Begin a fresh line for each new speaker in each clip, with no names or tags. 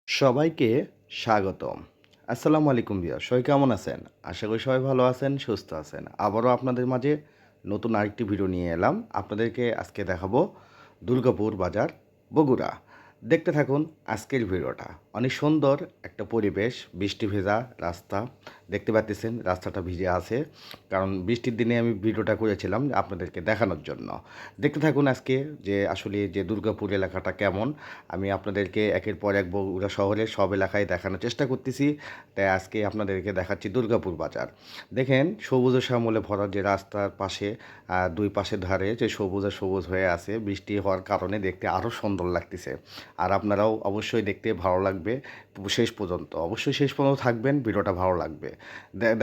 সবাইকে স্বাগতম। আসসালামু আলাইকুম ভিউয়ার। সবাই কেমন আছেন? আশা করি সবাই ভালো আছেন, সুস্থ আছেন। আবারও আপনাদের মাঝে নতুন আরেকটি ভিডিও নিয়ে এলাম। আপনাদেরকে আজকে দেখাবো দুর্গাপুর বাজার, বগুড়া। দেখতে থাকুন আজকের ভিডিওটা। অনেক সুন্দর একটা পরিবেশ, বৃষ্টি ভেজা রাস্তা। দেখতে পাচ্ছেন রাস্তাটা ভিজে আছে। কারণ বৃষ্টির দিনে আমি ভিডিওটা করেছিলাম আপনাদেরকে দেখানোর জন্য। দেখতে থাকুন আজকে যে আসলে যে দুর্গাপুর এলাকাটা কেমন। আমি আপনাদেরকে একের পর এক বগুড়া শহরের সব এলাকায় দেখানোর চেষ্টা করতেছি। তাই আজকে আপনাদেরকে দেখাচ্ছি দুর্গাপুর বাজার। দেখেন সবুজে শ্যামলে ভরা যে রাস্তার পাশে দুই পাশে ধারে যে সবুজে সবুজ হয়ে আছে, বৃষ্টি হওয়ার কারণে দেখতে আরও সুন্দর লাগতেছে। আর আপনারাও অবশ্যই দেখতে ভালো লাগবে শেষ পর্যন্ত। অবশ্যই শেষ পর্যন্ত থাকবেন, ভিডিওটা ভালো লাগবে।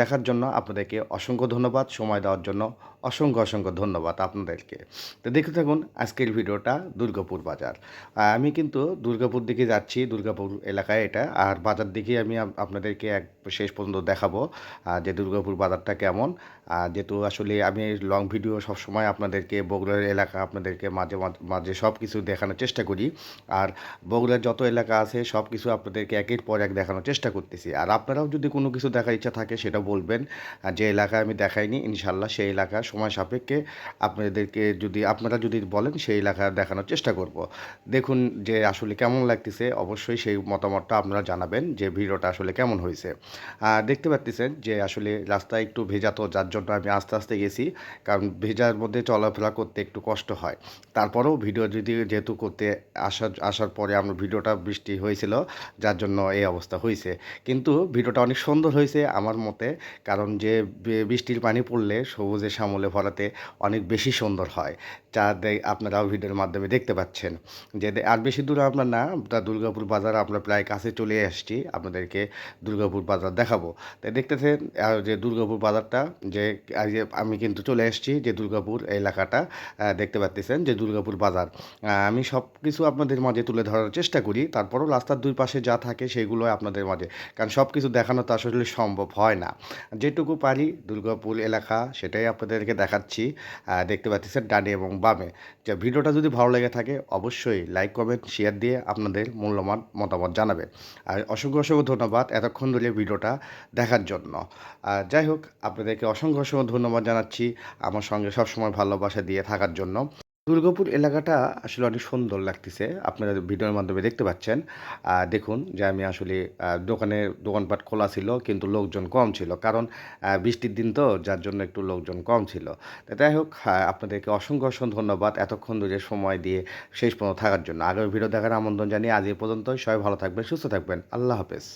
দেখার জন্য আপনাদেরকে অসংখ্য ধন্যবাদ, সময় দেওয়ার জন্য অসংখ্য ধন্যবাদ আপনাদেরকে। তো দেখতে থাকুন আজকের ভিডিওটা দুর্গাপুর বাজার। আমি কিন্তু দুর্গাপুর দিকে যাচ্ছি, দুর্গাপুর এলাকায় এটা। আর বাজার দিকে আমি আপনাদেরকে শেষ পর্যন্ত দেখাবো যে দুর্গাপুর বাজারটা কেমন। যেহেতু আসলে আমি লং ভিডিও সবসময় আপনাদেরকে বগুড়ার এলাকা আপনাদেরকে মাঝে মাঝে মাঝে সব কিছু দেখানোর চেষ্টা করি। আর বগুড়ার যত এলাকা আছে সব কিছু আপনাদেরকে একের পর এক দেখানোর চেষ্টা করতেছি। আর আপনারাও যদি কোনো কিছু দেখার ইচ্ছা থাকে সেটা বলবেন। যে এলাকায় আমি দেখাইনি ইনশাল্লাহ সেই এলাকা সময় সাপেক্ষে আপনাদেরকে আপনারা যদি বলেন সেই এলাকা দেখানোর চেষ্টা করব। দেখুন যে আসলে কেমন লাগতেছে, অবশ্যই সেই মতামতটা আপনারা জানাবেন যে ভিডিওটা আসলে কেমন হয়েছে। দেখতে পাচ্ছেন যে আসলে রাস্তা একটু ভেজা, তো যার জন্য আমি আস্তে আস্তে গেছি। কারণ ভেজার মধ্যে চলাফেরা করতে একটু কষ্ট হয়। তারপরেও ভিডিও যেহেতু করতে আসার পরে আমরা ভিডিওটা বৃষ্টি হয়েছিল, যার জন্য এই অবস্থা হয়েছে। কিন্তু ভিডিওটা অনেক সুন্দর হয়েছে আমার মতে। কারণ যে বৃষ্টির পানি পড়লে সবুজে শ্যামলে ভরাতে অনেক বেশি সুন্দর হয়, যা আপনারাও ভিডিওর মাধ্যমে দেখতে পাচ্ছেন। যে আর বেশি দূরে আমরা না, দুর্গাপুর বাজার আমরা প্রায় কাছে চলে আসছি, আপনাদেরকে দুর্গাপুর বাজার দেখাবো। তাই দেখতেছেন যে দুর্গাপুর বাজারটা যে আমি কিন্তু চলে এসেছি যে দুর্গাপুর এলাকাটা। দেখতে পাচ্ছেন যে দুর্গাপুর বাজার। আমি সব কিছু আপনাদের মাঝে তুলে ধরার চেষ্টা করি, তারপরেও রাস্তার দুই পাশে যা থাকে সেগুলো আপনাদের মাঝে, কারণ সব কিছু দেখানো তো আসলে সম্ভব হয় না। যেটুকু পারি দুর্গাপুর এলাকা সেটাই আপনাদেরকে দেখাচ্ছি। দেখতে পাচ্ছেন ডানে এবং বামে। যে ভিডিওটা যদি ভালো লেগে থাকে অবশ্যই লাইক কমেন্ট শেয়ার দিয়ে আপনাদের মূল্যবান মতামত জানাবেন। আর অসংখ্য ধন্যবাদ এতক্ষণ ধরে ভিডিওটা দেখার জন্য। যাই হোক, আপনাদেরকে অসংখ্য ধন্যবাদ জানাচ্ছি আমার সঙ্গে সবসময় ভালোবাসা দিয়ে থাকার জন্য। দুর্গাপুর এলাকাটা আসলে অনেক সুন্দর লাগতেছে, আপনারা ভিডিওর মাধ্যমে দেখতে পাচ্ছেন। দেখুন যে আমি আসলে দোকানপাট খোলা ছিল কিন্তু লোকজন কম ছিল, কারণ বৃষ্টির দিন তো, যার জন্য একটু লোকজন কম ছিল। তো যাই হোক, আপনাদেরকে অসংখ্য ধন্যবাদ এতক্ষণ ধরে সময় দিয়ে শেষ পর্যন্ত থাকার জন্য। আগামী ভিডিও দেখার আমন্ত্রণ জানিয়ে আজ এ পর্যন্তই। সবাই ভালো থাকবেন, সুস্থ থাকবেন। আল্লাহ হাফেজ।